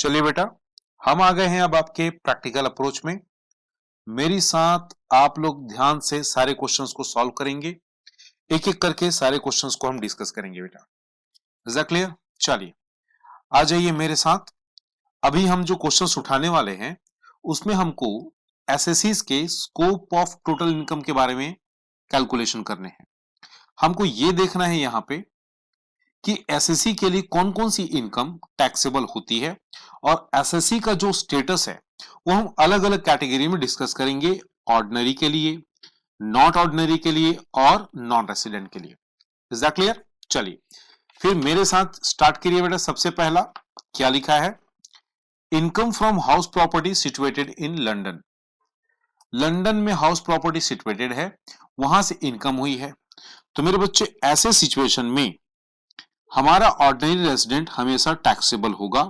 चलिए बेटा, हम आ गए हैं अब आपके प्रैक्टिकल अप्रोच में। मेरी साथ आप लोग ध्यान से सारे क्वेश्चंस को सॉल्व करेंगे। एक एक करके सारे क्वेश्चंस को हम डिस्कस करेंगे बेटा। Is that clear? चलिए आ जाइए मेरे साथ। अभी हम जो क्वेश्चंस उठाने वाले हैं उसमें हमको एसएससीज के स्कोप ऑफ टोटल इनकम के बारे में कैलकुलेशन करने हैं। हमको ये देखना है यहाँ पे कि एसएससी के लिए कौन कौन सी इनकम टैक्सेबल होती है, और एसएससी का जो स्टेटस है वो हम अलग अलग कैटेगरी में डिस्कस करेंगे। ऑर्डिनरी के लिए, नॉट ऑर्डिनरी के लिए और नॉन रेसिडेंट के लिए। Is that clear? चलिए फिर मेरे साथ स्टार्ट करिए बेटा। सबसे पहला क्या लिखा है? Income from house property situated in London. London में हाउस प्रॉपर्टी सिचुएटेड है, वहां से इनकम हुई है। तो मेरे बच्चे ऐसे सिचुएशन में हमारा ऑर्डिनरी रेजिडेंट हमेशा टैक्सेबल होगा,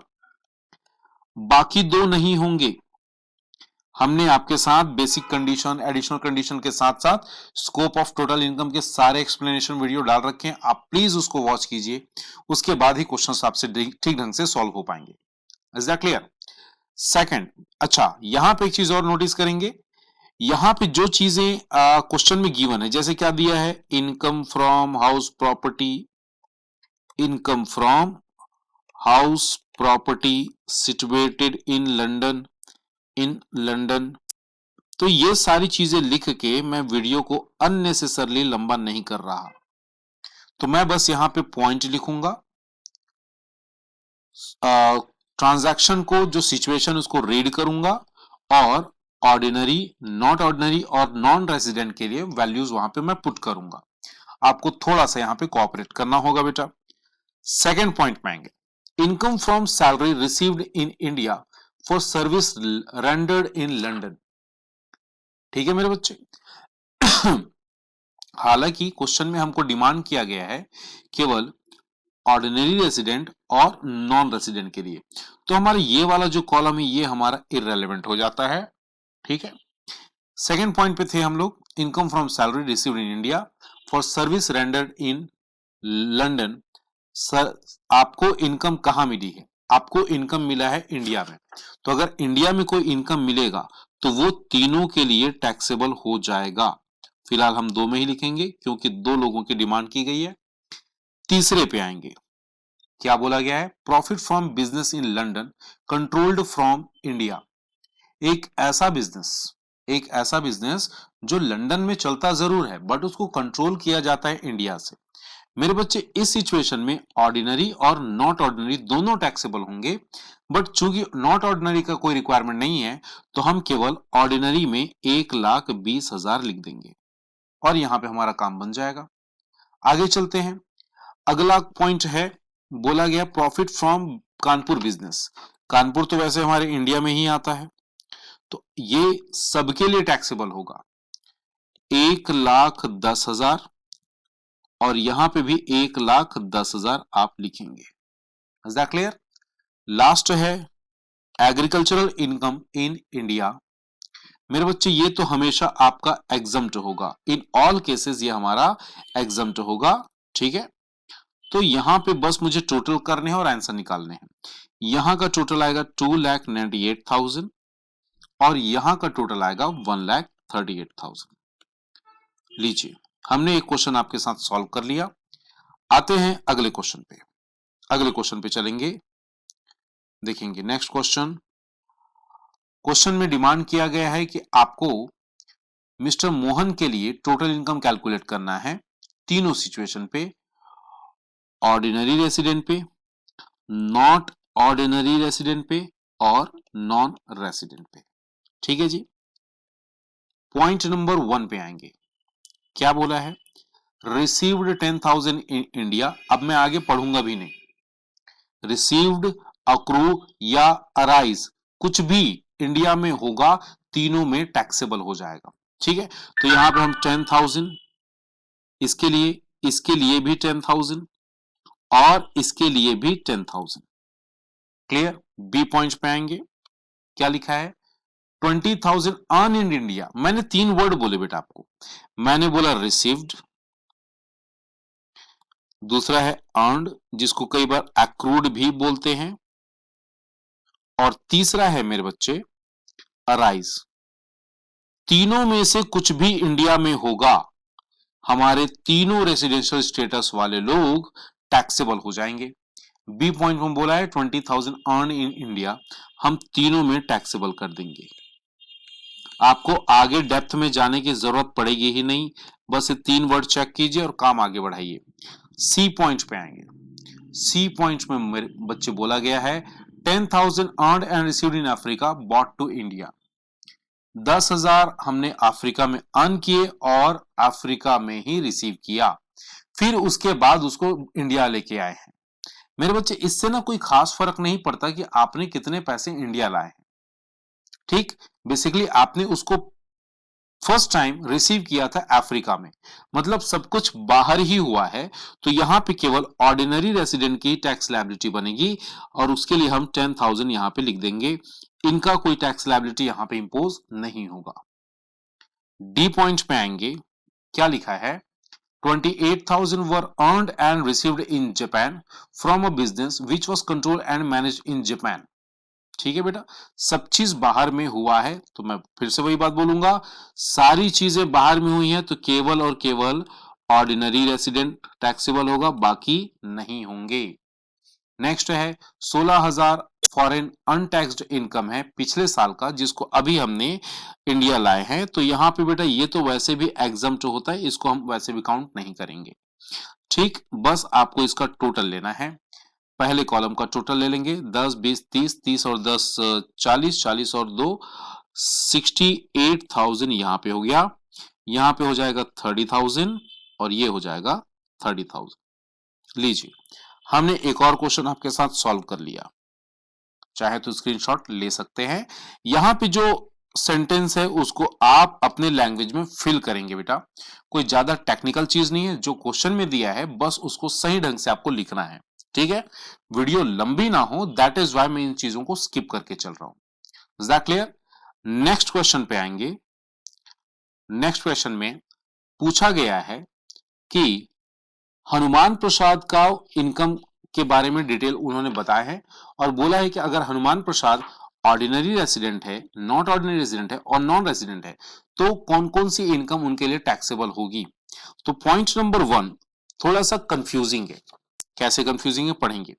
बाकी दो नहीं होंगे। हमने आपके साथ बेसिक कंडीशन, एडिशनल कंडीशन के साथ साथ स्कोप ऑफ टोटल इनकम के सारे एक्सप्लेनेशन वीडियो डाल रखे हैं, आप प्लीज उसको वॉच कीजिए। उसके बाद ही क्वेश्चंस आपसे ठीक ढंग से सॉल्व हो पाएंगे। Is that clear? सेकंड, अच्छा यहां पे एक चीज और नोटिस करेंगे। यहां पे जो चीजें क्वेश्चन में गिवन है, जैसे क्या दिया है, income from house property, income from house property situated in London. तो ये सारी चीजें लिख के मैं वीडियो को अननेसेसरली लंबा नहीं कर रहा, तो मैं बस यहां पे पॉइंट लिखूंगा। ट्रांजैक्शन को जो सिचुएशन उसको रीड करूंगा, और ऑर्डिनरी, नॉट ऑर्डिनरी और नॉन रेजिडेंट के लिए वैल्यूज वहां पे मैं पुट करूंगा। आपको थोड़ा सा यहां पे कोऑपरेट करना होगा बेटा। सेकेंड पॉइंट में आएंगे, income from salary received in India for service rendered in London. ठीक है मेरे बच्चे? हालांकि क्वेश्चन में हमको डिमांड किया गया है केवल ऑर्डिनरी रेजिडेंट और नॉन रेजिडेंट के लिए, तो हमारा ये वाला जो कॉलम है ये हमारा इररेलेवेंट हो जाता है। ठीक है, सेकेंड पॉइंट पे थे हम लोग, income from salary received in India for service rendered in London. Sir आपको इनकम कहां मिली है? आपको इनकम मिला है इंडिया में। तो अगर इंडिया में कोई इनकम मिलेगा तो वो तीनों के लिए टैक्सेबल हो जाएगा। फिलहाल हम दो में ही लिखेंगे क्योंकि दो लोगों की डिमांड की गई है। तीसरे पे आएंगे, क्या बोला गया है, profit from business in London controlled from India. एक ऐसा बिजनेस जो लंदन में चलता जरूर है बट उसको कंट्रोल किया जाता है इंडिया से। मेरे बच्चे इस सिचुएशन में ऑर्डिनरी और नॉट ऑर्डिनरी दोनों टैक्सेबल होंगे, बट चूंकि नॉट ऑर्डिनरी का कोई रिक्वायरमेंट नहीं है तो हम केवल ऑर्डिनरी में 1,20,000 लिख देंगे और यहां पे हमारा काम बन जाएगा। आगे चलते हैं। अगला पॉइंट है, बोला गया profit from Kanpur business. Kanpur तो वैसे हमारे इंडिया में ही आता है, तो ये सबके लिए टैक्सेबल होगा। 1,10,000 और यहां पे भी 1,10,000 आप लिखेंगे। Is that clear? लास्ट है एग्रीकल्चरल इनकम इन इंडिया। मेरे बच्चे ये तो हमेशा आपका एग्जम्प्ट होगा, इन ऑल केसेस ये हमारा एग्जम्प्ट होगा। ठीक है, तो यहां पे बस मुझे टोटल करने हैं और आंसर निकालने हैं। यहां का टोटल आएगा 2,98,000 और यहां का टोटल आएगा 1,38,000। लीजिए, हमने एक क्वेश्चन आपके साथ सॉल्व कर लिया। आते हैं अगले क्वेश्चन पे। अगले क्वेश्चन पे चलेंगे, देखेंगे नेक्स्ट क्वेश्चन। क्वेश्चन में डिमांड किया गया है कि आपको मिस्टर मोहन के लिए टोटल इनकम कैलकुलेट करना है तीनों सिचुएशन पे, ऑर्डिनरी रेसिडेंट पे, नॉट ऑर्डिनरी रेसिडेंट पे और नॉन रेसिडेंट पे। ठीक है जी, पॉइंट नंबर 1 पे आएंगे। क्या बोला है, रिसीव्ड 10,000 इन इंडिया। अब मैं आगे पढ़ूंगा भी नहीं, रिसीव्ड, अक्रू या अराइज कुछ भी इंडिया में होगा, तीनों में टैक्सेबल हो जाएगा। ठीक है, तो यहां पे हम 10,000, इसके लिए भी 10,000 और इसके लिए भी 10,000। क्लियर? बी पॉइंट पे आएंगे, क्या लिखा है, 20,000 अर्न इन इंडिया। मैंने 3 वर्ड बोले बेटा आपको, मैंने बोला रिसीव्ड, दूसरा है अर्नड जिसको कई बार एक्रूड भी बोलते हैं, और तीसरा है मेरे बच्चे अराइज। तीनों में से कुछ भी इंडिया में होगा, हमारे तीनों रेसिडेंशियल स्टेटस वाले लोग टैक्सेबल हो जाएंगे। बी पॉइंट में बोला है 20,000 अर्न इन इंडिया, हम तीनों में टैक्सेबल कर देंगे। आपको आगे डेप्थ में जाने की जरूरत पड़ेगी ही नहीं, बस ये 3 वर्ड चेक कीजिए और काम आगे बढ़ाइए। सी पॉइंट पे आएंगे। सी पॉइंट में मेरे बच्चे बोला गया है 10,000 earn and received in Africa bought to India. 10,000 हमने अफ्रीका में अर्न किए और अफ्रीका में ही रिसीव किया, फिर उसके बाद उसको इंडिया लेके आए हैं। मेरे बच्चे इससे ना कोई खास फर्क नहीं पड़ता कि आपने कितने पैसे इंडिया लाए हैं, ठीक। बेसिकली आपने उसको फर्स्ट टाइम रिसीव किया था अफ्रीका में, मतलब सब कुछ बाहर ही हुआ है, तो यहां पे केवल ऑर्डिनरी रेसिडेंट की टैक्स लायबिलिटी बनेगी और उसके लिए हम 10,000 यहां पे लिख देंगे। इनका कोई टैक्स लायबिलिटी यहां पे इंपोज नहीं होगा। डी पॉइंट पे आएंगे, क्या लिखा है 28,000 were earned and received in Japan from a business which was controlled and managed in Japan। ठीक है बेटा, सब चीज बाहर में हुआ है, तो मैं फिर से वही बात बोलूंगा, सारी चीजें बाहर में हुई हैं तो केवल और केवल ऑर्डिनरी रेसिडेंट टैक्सेबल होगा, बाकी नहीं होंगे। नेक्स्ट है 16,000 फॉरेन अनटैक्स्ड इनकम है पिछले साल का, जिसको अभी हमने इंडिया लाए हैं, तो यहां पे बेटा ये तो वैसे भी एग्जम्प्ट होता है, इसको हम वैसे भी काउंट नहीं करेंगे, ठीक। बस आपको इसका टोटल लेना है। पहले कॉलम का टोटल ले लेंगे, 10 20 30, 30 और 10 40, 40 और 2 68,000 यहां पे हो गया, यहां पे हो जाएगा 30,000 और ये हो जाएगा 30,000। लीजिए, हमने एक और क्वेश्चन आपके साथ सॉल्व कर लिया, चाहे तो स्क्रीनशॉट ले सकते हैं। यहां पे जो सेंटेंस है उसको आप अपने लैंग्वेज में फिल करेंगे बेटा, कोई ज्यादा टेक्निकल चीज नहीं है, जो क्वेश्चन में दिया है बस उसको सही ढंग से आपको लिखना है, ठीक है। वीडियो लंबी ना हो, दैट इज वाई मैं इन चीजों को स्किप करके चल रहा हूं। Is that clear? Next question पे आएंगे। नेक्स्ट क्वेश्चन में पूछा गया है कि हनुमान प्रसाद का इनकम के बारे में डिटेल उन्होंने बताया है और बोला है कि अगर हनुमान प्रसाद ऑर्डिनरी रेसिडेंट है, नॉट ऑर्डिनरी रेसिडेंट है और नॉन रेसिडेंट है, तो कौन कौन सी इनकम उनके लिए टैक्सेबल होगी। तो पॉइंट नंबर 1 थोड़ा सा कंफ्यूजिंग है। कैसे कंफ्यूजिंग है, पढ़ेंगे।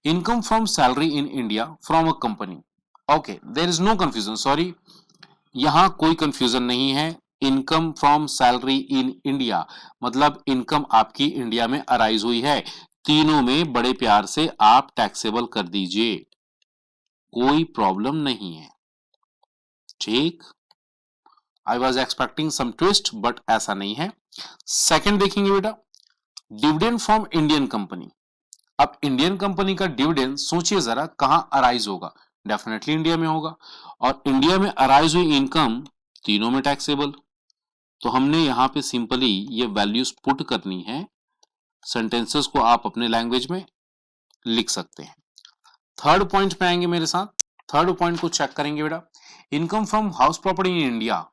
Income from salary in India from a company, okay, there is no confusion, sorry, यहां कोई कंफ्यूजन नहीं है। Income from salary in India मतलब इनकम आपकी इंडिया में अराइज हुई है, तीनों में बड़े प्यार से आप टैक्सेबल कर दीजिए, कोई प्रॉब्लम नहीं है, ठीक। I was expecting some twist but ऐसा नहीं है। सेकंड देखेंगे बेटा, डिविडेंड फ्रॉम इंडियन कंपनी। अब इंडियन कंपनी का डिविडेंड सोचिए जरा कहां अराइज होगा, डेफिनेटली इंडिया में होगा, और इंडिया में अराइज हुई इनकम तीनों में टैक्सेबल, तो हमने यहां पे सिंपली ये वैल्यूज पुट करनी है, सेंटेंसेस को आप अपने लैंग्वेज में लिख सकते हैं। थर्ड पॉइंट पे आएंगे मेरे साथ, थर्ड पॉइंट को चेक करेंगे बेटा, income from house property in India.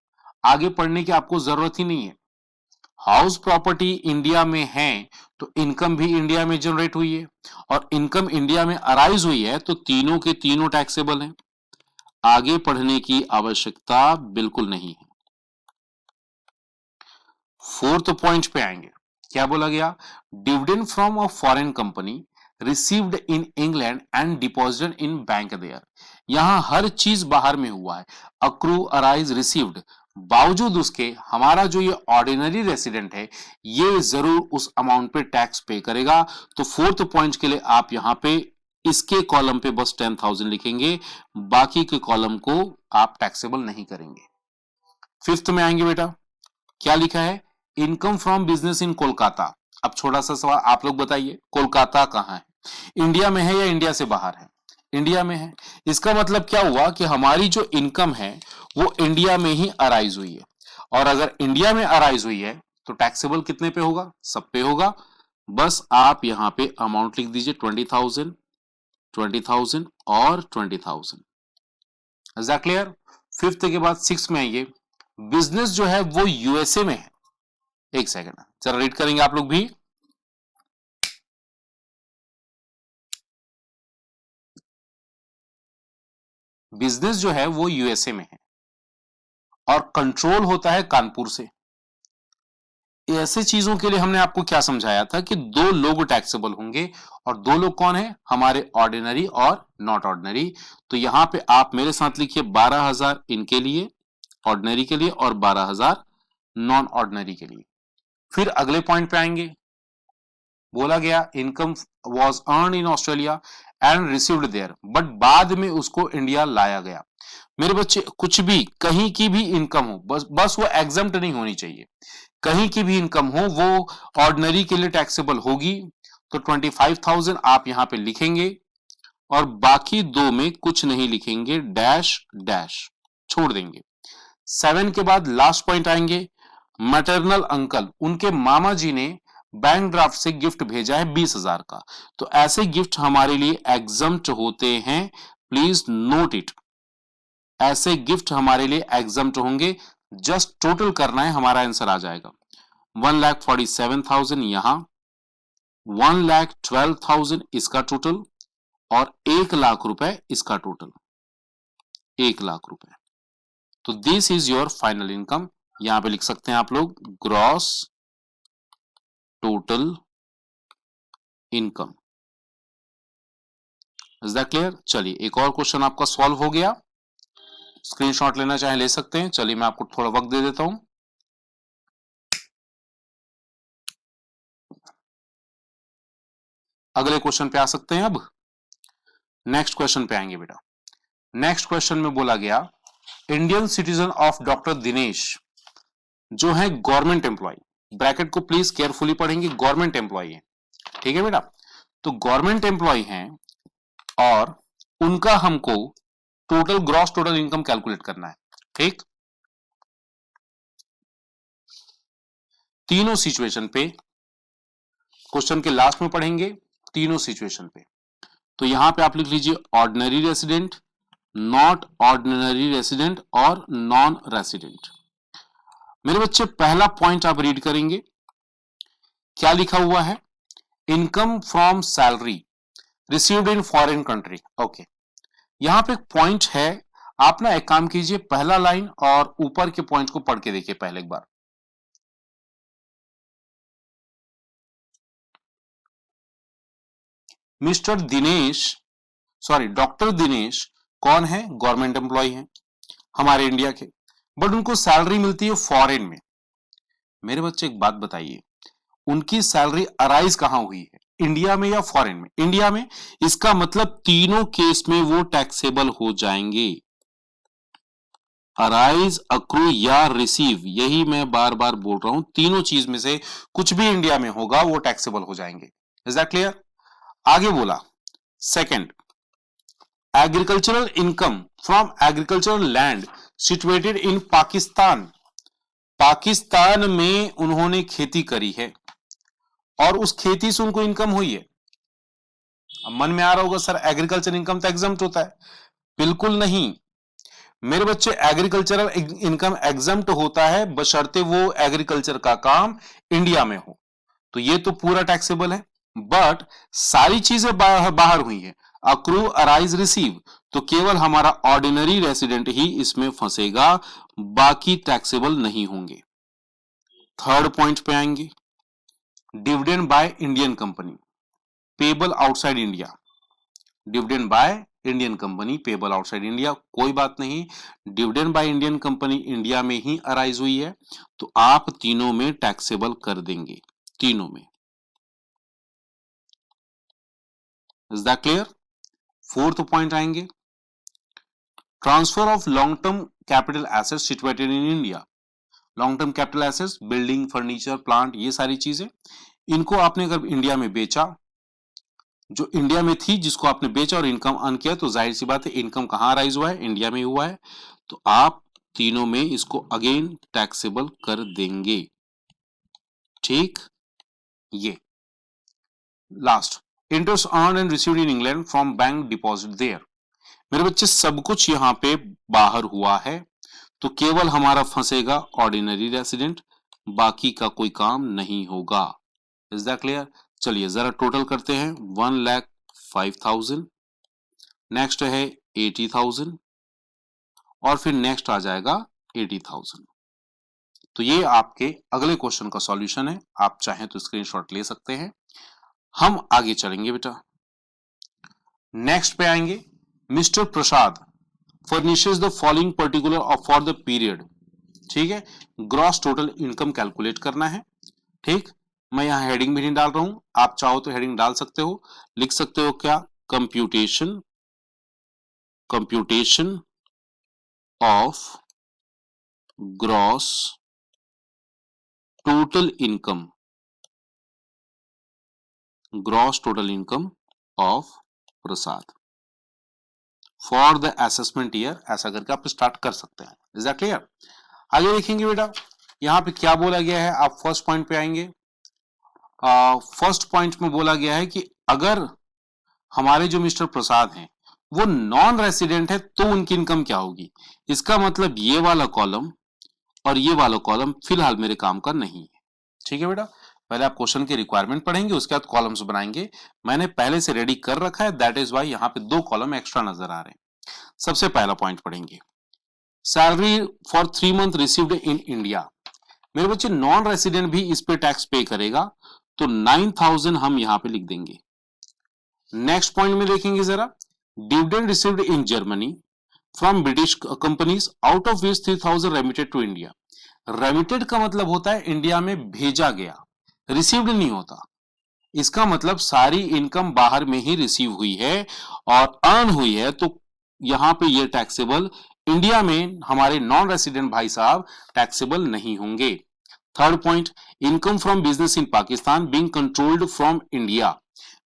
आगे पढ़ने की आपको जरूरत ही नहीं है, हाउस प्रॉपर्टी इंडिया में है तो इनकम भी इंडिया में जनरेट हुई है और इनकम इंडिया में अराइज हुई है, तो तीनों के तीनों टैक्सेबल हैं, आगे पढ़ने की आवश्यकता बिल्कुल नहीं है। फोर्थ पॉइंट पे आएंगे, क्या बोला गया, dividend from a foreign company received in England and deposited in bank there. यहां हर चीज बाहर में हुआ है, अक्रू अराइज रिसीव्ड, बावजूद उसके हमारा जो ये ऑर्डिनरी रेसिडेंट है ये जरूर उस अमाउंट पे टैक्स पे करेगा, तो फोर्थ पॉइंट के लिए आप यहां पे इसके कॉलम पे बस 10,000 लिखेंगे, बाकी के कॉलम को आप टैक्सेबल नहीं करेंगे। फिफ्थ में आएंगे बेटा, क्या लिखा है, इनकम फ्रॉम बिजनेस इन कोलकाता। अब छोटा सा सवाल, आप लोग बताइए कोलकाता कहां है, इंडिया में है या इंडिया से बाहर है, इंडिया में है। इसका मतलब क्या हुआ कि हमारी जो इनकम है वो इंडिया में ही अराइज हुई है, और अगर इंडिया में अराइज हुई है तो टैक्सेबल कितने पे होगा, सब पे होगा। बस आप यहां पे अमाउंट लिख दीजिए 20,000, 20,000 और 20,000। Is that clear? फिफ्थ के बाद सिक्स में आइए, बिजनेस जो है वो यूएसए में है। एक सेकंड जरा रीड करेंगे आप लोग भी, बिजनेस जो है वो यूएसए में है और कंट्रोल होता है कानपुर से। ऐसे चीजों के लिए हमने आपको क्या समझाया था कि दो लोग टैक्सेबल होंगे, और दो लोग कौन है, हमारे ऑर्डिनरी और नॉट ऑर्डिनरी। तो यहां पे आप मेरे साथ लिखिए 12,000 इनके लिए, ऑर्डिनरी के लिए, और 12,000 नॉन ऑर्डिनरी के लिए। फिर अगले पॉइंट पे आएंगे, बोला गया income was earn in Australia and received there, but बाद में उसको इंडिया लाया गया। मेरे बच्चे कुछ भी कहीं की भी इनकम हो, बस वो एग्जम्प्ट नहीं होनी चाहिए। कहीं की भी इनकम हो वो ऑर्डिनरी के लिए टैक्सेबल होगी। तो 25,000 आप यहां पे लिखेंगे और बाकी दो में कुछ नहीं लिखेंगे, डैश डैश छोड़ देंगे। 7 के बाद लास्ट पॉइंट आएंगे, मैटरनल अंकल, उनके मामा जी ने बैंक ड्राफ्ट से गिफ्ट भेजा है 20,000 का। तो ऐसे गिफ्ट हमारे लिए एग्जम्प्ट होते हैं, प्लीज नोट इट। ऐसे गिफ्ट हमारे लिए एग्जम्प्ट होंगे, जस्ट टोटल करना है, हमारा आंसर आ जाएगा 1,47,000 यहां, 1,12,000 इसका टोटल, और 1,00,000 रुपए इसका टोटल, 1,00,000 रुपए। तो this is your final income. यहां पे लिख सकते हैं आप लोग gross total income. Is that clear? चलिए एक और क्वेश्चन आपका सॉल्व हो गया। स्क्रीनशॉट लेना चाहे ले सकते हैं। चलिए मैं आपको थोड़ा वक्त दे देता हूं। अगले क्वेश्चन पे आ सकते हैं। अब नेक्स्ट क्वेश्चन पे आएंगे बेटा। नेक्स्ट क्वेश्चन में बोला गया Indian citizen of doctor Dinesh जो है गवर्नमेंट एम्प्लॉय, ब्रैकेट को प्लीज केयरफुली पढ़ेंगे, गवर्नमेंट एम्प्लॉय है, ठीक है बेटा। तो गवर्नमेंट एम्प्लॉय हैं और उनका हमको total gross total income calculate करना है, ठीक। तीनों सिचुएशन पे क्वेश्चन के लास्ट में पढ़ेंगे, तीनों सिचुएशन पे। तो यहां पे आप लिख लीजिए ordinary resident, not ordinary resident और नॉन रेसिडेंट। मेरे बच्चे पहला पॉइंट आप रीड करेंगे, क्या लिखा हुआ है, income from salary received in foreign country. Okay, यहां पे एक पॉइंट है, आप ना एक काम कीजिए, पहला लाइन और ऊपर के पॉइंट को पढ़ के देखिए पहले एक बार। Mister Dinesh, sorry doctor Dinesh कौन है, गवर्नमेंट एम्प्लॉय है हमारे इंडिया के, बट उनको सैलरी मिलती है फॉरेन में। मेरे बच्चे एक बात बताइए, उनकी सैलरी अराइज कहां हुई है, इंडिया में या फॉरेन में? इंडिया में। इसका मतलब तीनों केस में वो टैक्सेबल हो जाएंगे, अराइज, अक्रू या रिसीव। यही मैं बार बार बोल रहा हूं, तीनों चीज में से कुछ भी इंडिया में होगा वो टैक्सेबल हो जाएंगे। Is that clear? आगे बोला second, agricultural income from agricultural land situated in Pakistan. Pakistan में उन्होंने खेती करी है और उस खेती से उनको इनकम हुई है। अब मन में आ रहा होगा सर एग्रीकल्चर इनकम तो एग्जम्प्ट होता है। बिल्कुल नहीं मेरे बच्चे, एग्रीकल्चरल इनकम एग्जम्प्ट होता है बशर्ते वो एग्रीकल्चर का काम इंडिया में हो, तो ये तो पूरा टैक्सेबल है। बट सारी चीजें बाहर हुई है, अक्रू, अराइज, रिसीव, तो केवल हमारा ऑर्डिनरी रेसिडेंट ही इसमें फंसेगा, बाकी टैक्सेबल नहीं होंगे। थर्ड पॉइंट पे आएंगे, dividend by Indian company payable outside India, dividend by Indian company payable outside India, कोई बात नहीं, dividend by Indian company India में ही अराइज हुई है, तो आप तीनों में टैक्सेबल कर देंगे, तीनों में। Is that clear? Fourth point आएंगे, transfer of long term capital assets situated in India. Long term capital assets, building, furniture, plant, ये सारी चीजें, इनको आपने अगर इंडिया में बेचा, जो इंडिया में थी जिसको आपने बेचा और इनकम अर्न किया, तो जाहिर सी बात है इनकम कहां राइज हुआ है, इंडिया में हुआ है, तो आप तीनों में इसको अगेन टैक्सेबल कर देंगे, ठीक। ये last, interest earn and received in England from bank deposit there. मेरे बच्चे सब कुछ यहां पे बाहर हुआ है, तो केवल हमारा फंसेगा ऑर्डिनरी रेसिडेंट, बाकी का कोई काम नहीं होगा। Is that clear? चलिए जरा टोटल करते हैं, 1,05,000, नेक्स्ट है 80,000, और फिर नेक्स्ट आ जाएगा 80,000। तो ये आपके अगले क्वेश्चन का सॉल्यूशन है, आप चाहें तो स्क्रीनशॉट ले सकते हैं। हम आगे चलेंगे बेटा, नेक्स्ट पे आएंगे। Mister Prasad furnishes the following particular of for the period. ठीक है, ग्रॉस टोटल इनकम कैलकुलेट करना है। ठीक, मैं यहां हेडिंग भी नहीं डाल रहा हूं, आप चाहो तो हेडिंग डाल सकते हो, लिख सकते हो क्या, computation of gross total income of Prasad for the assessment year, ऐसा करके आप स्टार्ट कर सकते हैं। Is that clear? आगे देखेंगे बेटा, यहां पे क्या बोला गया है, आप फर्स्ट पॉइंट पे आएंगे। फर्स्ट पॉइंट में बोला गया है कि अगर हमारे जो मिस्टर प्रसाद हैं वो नॉन रेसिडेंट है तो उनकी इनकम क्या होगी। इसका मतलब ये वाला कॉलम और ये वाला कॉलम फिलहाल मेरे काम का नहीं है। ठीक है बेटा, पहले आप क्वेश्चन की रिक्वायरमेंट पढ़ेंगे, उसके बाद कॉलम्स बनाएंगे। मैंने पहले से रेडी कर रखा है, दैट इज वाई यहां पे 2 कॉलम एक्स्ट्रा नजर आ रहे हैं। सबसे पहला पॉइंट पढ़ेंगे, salary for 3 month received in India. मेरे बच्चे नॉन रेसिडेंट भी इस पे टैक्स पे करेगा, तो 9,000 हम यहां पे लिख देंगे। नेक्स्ट पॉइंट में देखेंगे जरा, dividend received in Germany from British companies out of which 3,000 remitted to India. Remitted का मतलब होता है इंडिया में भेजा गया, रिसीव्ड नहीं होता। इसका मतलब सारी इनकम बाहर में ही रिसीव हुई है और अर्न हुई है, तो यहां पे ये टैक्सेबल इंडिया में हमारे नॉन रेसिडेंट भाई साहब टैक्सेबल नहीं होंगे। Third point, income from business in Pakistan being controlled from India.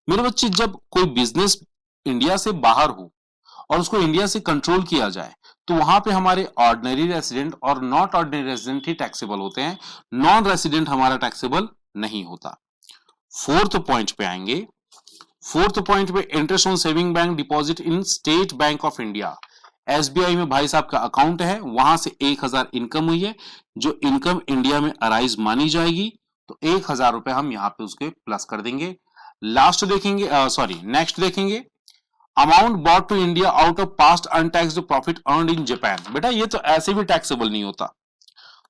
मेरे बच्चे जब कोई बिजनेस इंडिया से बाहर हो और उसको इंडिया से कंट्रोल किया जाए तो वहां पे हमारे ऑर्डिनरी रेसिडेंट और not ordinary resident he taxable होते हैं, नॉन रेसिडेंट हमारा टैक्सेबल नहीं होता। फोर्थ पॉइंट पे आएंगे। फोर्थ पॉइंट पे interest on saving bank deposit in state bank of India. SBI में भाई साहब का अकाउंट है, वहां से 1,000 इनकम हुई है, जो इनकम इंडिया में अराइज मानी जाएगी, तो 1,000 रुपए हम यहां पे उसके प्लस कर देंगे। लास्ट देखेंगे, नेक्स्ट देखेंगे, amount bought to India out of past untaxed profit earned in Japan. बेटा ये तो ऐसे भी टैक्सेबल नहीं होता,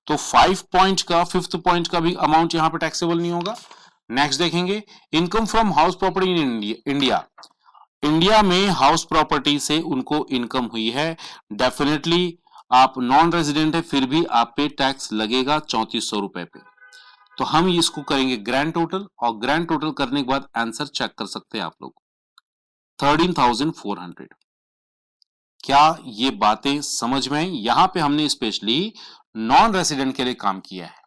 तो 5 पॉइंट का, 5th पॉइंट का भी अमाउंट यहां पे टैक्सेबल नहीं होगा। नेक्स्ट देखेंगे, income from house property in India. India में हाउस प्रॉपर्टी से उनको इनकम हुई है, डेफिनेटली आप नॉन रेजिडेंट है फिर भी आप पे टैक्स लगेगा 3400 रुपए पे। तो हम इसको करेंगे ग्रैंड टोटल, और ग्रैंड टोटल करने के बाद आंसर चेक कर सकते हैं आप लोग, 13,400। क्या ये बातें समझ में आई? यहां पे हमने स्पेशली नॉन रेसिडेंट के लिए काम किया है,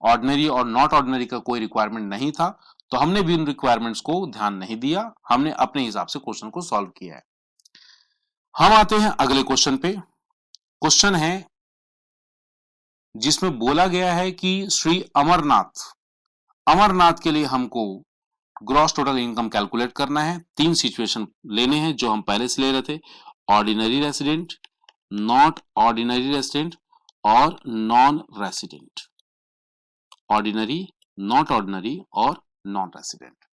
ऑर्डिनरी और नॉट ऑर्डिनरी का कोई रिक्वायरमेंट नहीं था, तो हमने भी उन रिक्वायरमेंट्स को ध्यान नहीं दिया, हमने अपने हिसाब से क्वेश्चन को सॉल्व किया है। हम आते हैं अगले क्वेश्चन पे। क्वेश्चन है जिसमें बोला गया है कि श्री अमरनाथ के लिए हमको ग्रॉस टोटल इनकम कैलकुलेट करना है। 3 सिचुएशन लेने हैं जो हम पहले से ले रहे थे, ordinary resident, not ordinary resident और non resident. Ordinary, not ordinary और non resident.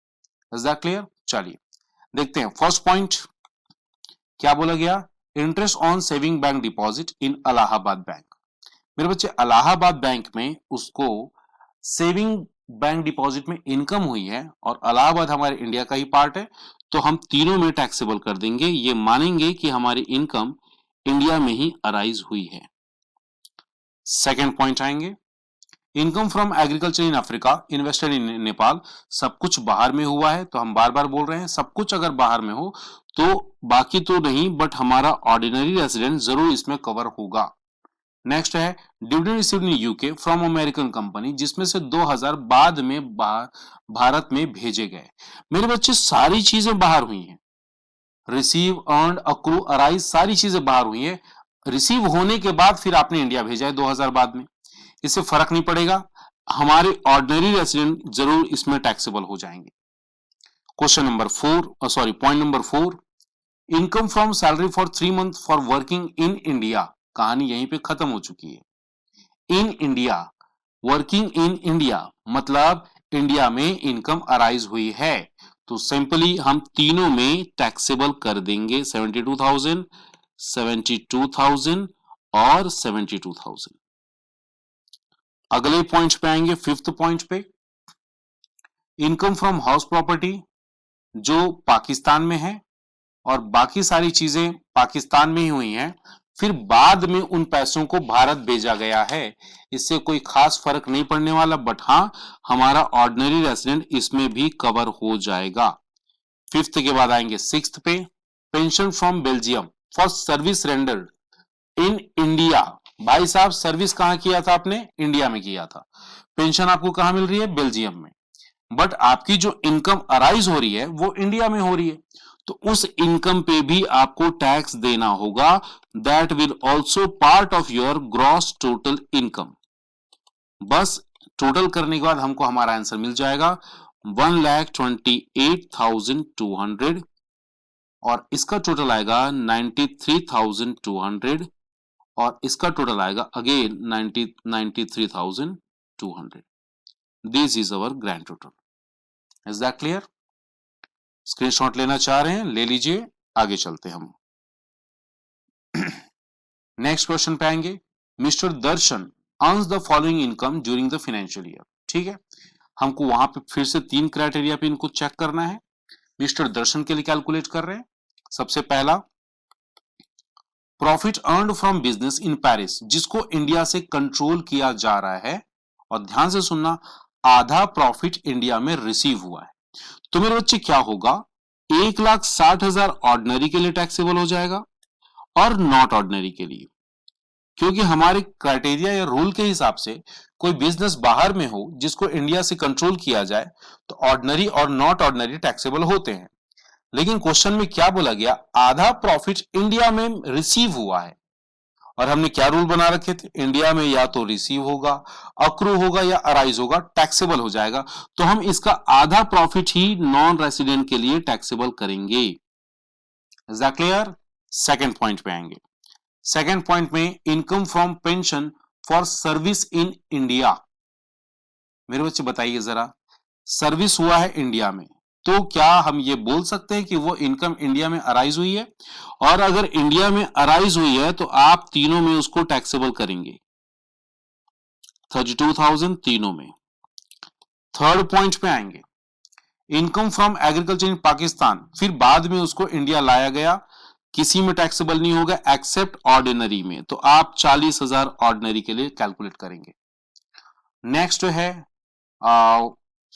Is that clear? चलिए देखते हैं। फर्स्ट पॉइंट क्या बोला गया, interest on saving bank deposit in Allahabad bank. मेरे बच्चे इलाहाबाद बैंक में उसको सेविंग बैंक डिपॉजिट में इनकम हुई है और इलाहाबाद हमारे इंडिया का ही पार्ट है, तो हम तीनों में टैक्सेबल कर देंगे, ये मानेंगे कि हमारी इनकम इंडिया में ही अराइज हुई है। सेकेंड पॉइंट आएंगे, income from agriculture in Africa invested in Nepal. सब कुछ बाहर में हुआ है, तो हम बार बार बोल रहे हैं सब कुछ अगर बाहर में हो तो बाकी तो नहीं, बट हमारा ऑर्डिनरी रेसिडेंट जरूर इसमें कवर होगा। नेक्स्ट है dividend received in UK from American company, जिसमें से 2000 बाद में भारत में भेजे गए। मेरे बच्चे सारी चीजें बाहर हुई हैं, रिसीव, अर्न, अक्रू, अराइज, सारी चीजें बाहर हुई हैं। रिसीव होने के बाद फिर आपने इंडिया भेजा है 2000 बाद में, इससे फर्क नहीं पड़ेगा, हमारे ऑर्डिनरी रेसिडेंट जरूर इसमें टैक्सेबल हो जाएंगे। Question number 4, sorry point number 4, income from salary for 3 month for working in India. कहानी यहीं पे खत्म हो चुकी है। In India, working in India मतलब इंडिया में इनकम अराइज हुई है, तो सिंपली हम तीनों में टैक्सेबल कर देंगे 72,000, 72,000 और 72,000। अगले पॉइंट पे आएंगे, फिफ्थ पॉइंट पे, इनकम फ्रॉम हाउस प्रॉपर्टी जो पाकिस्तान में है और बाकी सारी चीजें पाकिस्तान में ही हुई हैं, फिर बाद में उन पैसों को भारत भेजा गया है। इससे कोई खास फर्क नहीं पड़ने वाला, बट हां हमारा ऑर्डिनरी रेसिडेंट इसमें भी कवर हो जाएगा। फिफ्थ के बाद आएंगे सिक्स्थ पे, pension from Belgium for service rendered in India. भाई साहब सर्विस कहां किया था आपने? इंडिया में किया था। पेंशन आपको कहां मिल रही है? बेल्जियम में। बट आपकी जो इनकम अराइज हो रही है वो इंडिया में हो रही है, तो उस इनकम पे भी आपको टैक्स देना होगा। That will also part of your gross total income. बस टोटल करने के बाद हमको हमारा आंसर मिल जाएगा 1,28,200 और इसका टोटल आएगा 93,200 और इसका टोटल आएगा again 93,200। This is our grand total. Is that clear? Screenshot लेना चाह रहे हैं ले लीजिए, आगे चलते हम। नेक्स्ट क्वेश्चन पे आएंगे, mister Darshan earns the following income during the financial year. ठीक है, हमको वहां पे फिर से 3 क्राइटेरिया पे इनको चेक करना है। मिस्टर दर्शन के लिए कैलकुलेट कर रहे हैं। सबसे पहला, profit earned from business in Paris, जिसको इंडिया से कंट्रोल किया जा रहा है, और ध्यान से सुनना, आधा प्रॉफिट इंडिया में रिसीव हुआ है। तो मेरे बच्चे क्या होगा, 1,60,000 ऑर्डिनरी के लिए टैक्सेबल हो जाएगा और नॉट ऑर्डिनरी के लिए, क्योंकि हमारे क्राइटेरिया या रूल के हिसाब से कोई बिजनेस बाहर में हो जिसको इंडिया से कंट्रोल किया जाए तो ऑर्डिनरी और नॉट ऑर्डिनरी टैक्सेबल होते हैं। लेकिन क्वेश्चन में क्या बोला गया, आधा प्रॉफिट इंडिया में रिसीव हुआ है, और हमने क्या रूल बना रखे थे, इंडिया में या तो रिसीव होगा, अक्रू होगा या अराइज होगा, टैक्सेबल हो जाएगा। तो हम इसका आधा प्रॉफिट ही नॉन रेसिडेंट के लिए टैक्सेबल करेंगे। Is that clear? Second point पे आएंगे। सेकंड पॉइंट में, income from pension for service in India. मेरे बच्चे बताइए जरा, सर्विस हुआ है इंडिया में, तो क्या हम ये बोल सकते हैं कि वो इनकम इंडिया में अराइज हुई है? और अगर इंडिया में अराइज हुई है तो आप तीनों में उसको टैक्सेबल करेंगे, 32,000 तीनों में। थर्ड पॉइंट पे आएंगे, income from agriculture in Pakistan, फिर बाद में उसको इंडिया लाया गया, किसी में टैक्सेबल नहीं होगा एक्सेप्ट ऑर्डिनरी में, तो आप 40,000 ऑर्डिनरी के लिए कैलकुलेट करेंगे। नेक्स्ट है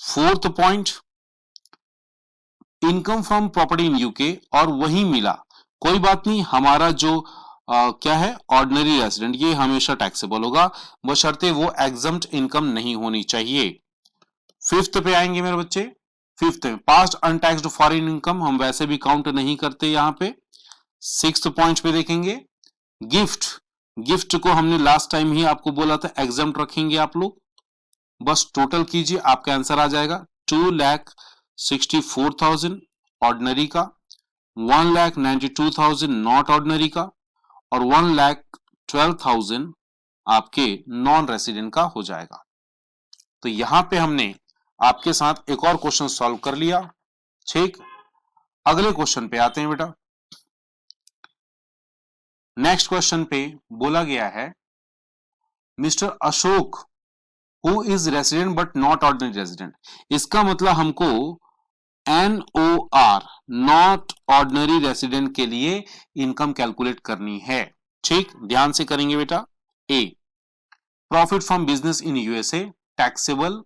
fourth point, income from property in UK, और वही मिला, कोई बात नहीं, हमारा जो क्या है ऑर्डिनरी रेसिडेंट, ये हमेशा टैक्सेबल होगा, बशर्ते वो एग्जम्प्ट इनकम नहीं होनी चाहिए। फिफ्थ पे आएंगे मेरे बच्चे, फिफ्थ में पास्ट अनटैक्स्ड फॉरेन इनकम हम वैसे भी काउंट नहीं करते यहां पे। सिक्स्थ पॉइंट पे देखेंगे, गिफ्ट, गिफ्ट को हमने लास्ट टाइम ही आपको बोला था एग्जम्प्ट रखेंगे आप लोग, बस टोटल कीजिए आपका आंसर आ जाएगा 2,64,000 ऑर्डिनरी का, 1,92,000 नॉट ऑर्डिनरी का, और 1,12,000 आपके नॉन रेसिडेंट का हो जाएगा। तो यहां पे हमने आपके साथ एक और क्वेश्चन सॉल्व कर लिया। ठीक, अगले क्वेश्चन पे आते हैं बेटा। नेक्स्ट क्वेश्चन पे बोला गया है, mister Ashok who is resident but not ordinary resident. इसका मतलब हमको NOR नॉट ऑर्डिनरी रेसिडेंट के लिए इनकम कैलकुलेट करनी है। ठीक, ध्यान से करेंगे बेटा। A, profit from business in USA taxable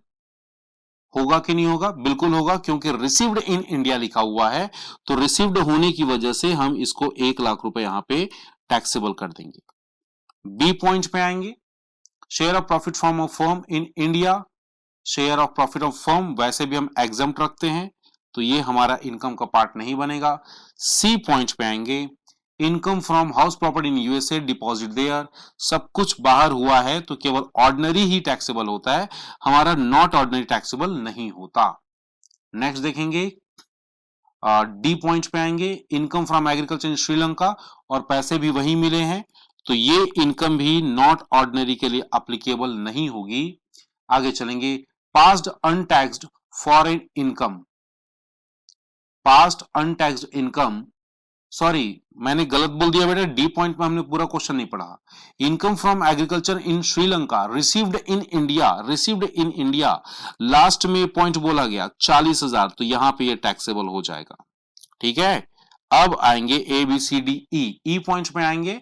होगा कि नहीं होगा? बिल्कुल होगा, क्योंकि रिसीव्ड इन इंडिया लिखा हुआ है, तो रिसीव्ड होने की वजह से हम इसको 1,00,000 रुपए यहां पे टैक्सेबल कर देंगे। बी पॉइंट पे आएंगे, share of profit from a firm in India, share of profit of firm वैसे भी हम एग्जम्प्ट रखते हैं, तो ये हमारा इनकम का पार्ट नहीं बनेगा। सी पॉइंट पे आएंगे, income from house property in USA deposit there, सब कुछ बाहर हुआ है तो केवल ऑर्डिनरी ही टैक्सेबल होता है, हमारा नॉट ऑर्डिनरी टैक्सेबल नहीं होता। नेक्स्ट देखेंगे, डी पॉइंट पे आएंगे, income from agriculture in Sri Lanka, और पैसे भी वही मिले हैं, तो ये इनकम भी नॉट ऑर्डिनरी के लिए अप्लीकेबल नहीं होगी। आगे चलेंगे, past untaxed foreign income, past untaxed income sorry, मैंने गलत बोल दिया बेटा, डी पॉइंट में हमने पूरा क्वेश्चन नहीं पढ़ा। Income from agriculture in Sri Lanka received in India, last में पॉइंट बोला गया 40,000, तो यहां पे ये टैक्सेबल हो जाएगा। ठीक है, अब आएंगे A B C D E point में आएंगे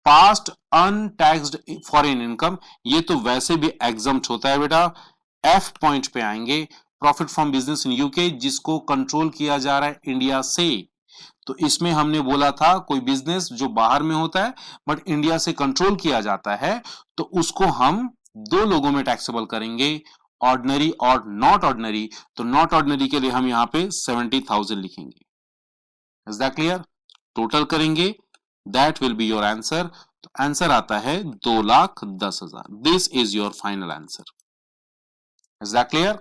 पास्ट अनटैक्स्ड फॉरेन इनकम, ये तो वैसे भी एग्जम्प्ट होता है बेटा। एफ पॉइंट पे आएंगे profit from business in UK, जिसको कंट्रोल किया जा रहा है इंडिया से। तो इसमें हमने बोला था कोई बिजनेस जो बाहर में होता है बट इंडिया से कंट्रोल किया जाता है, तो उसको हम दो लोगों में टैक्सेबल करेंगे, ऑर्डिनरी और नॉट ऑर्डिनरी। तो नॉट ऑर्डिनरी के लिए हम यहां पे 70,000 लिखेंगे। Is that clear? टोटल करेंगे, that will be your answer. तो आंसर आता है 2,10,000। This is your final answer. Is that clear?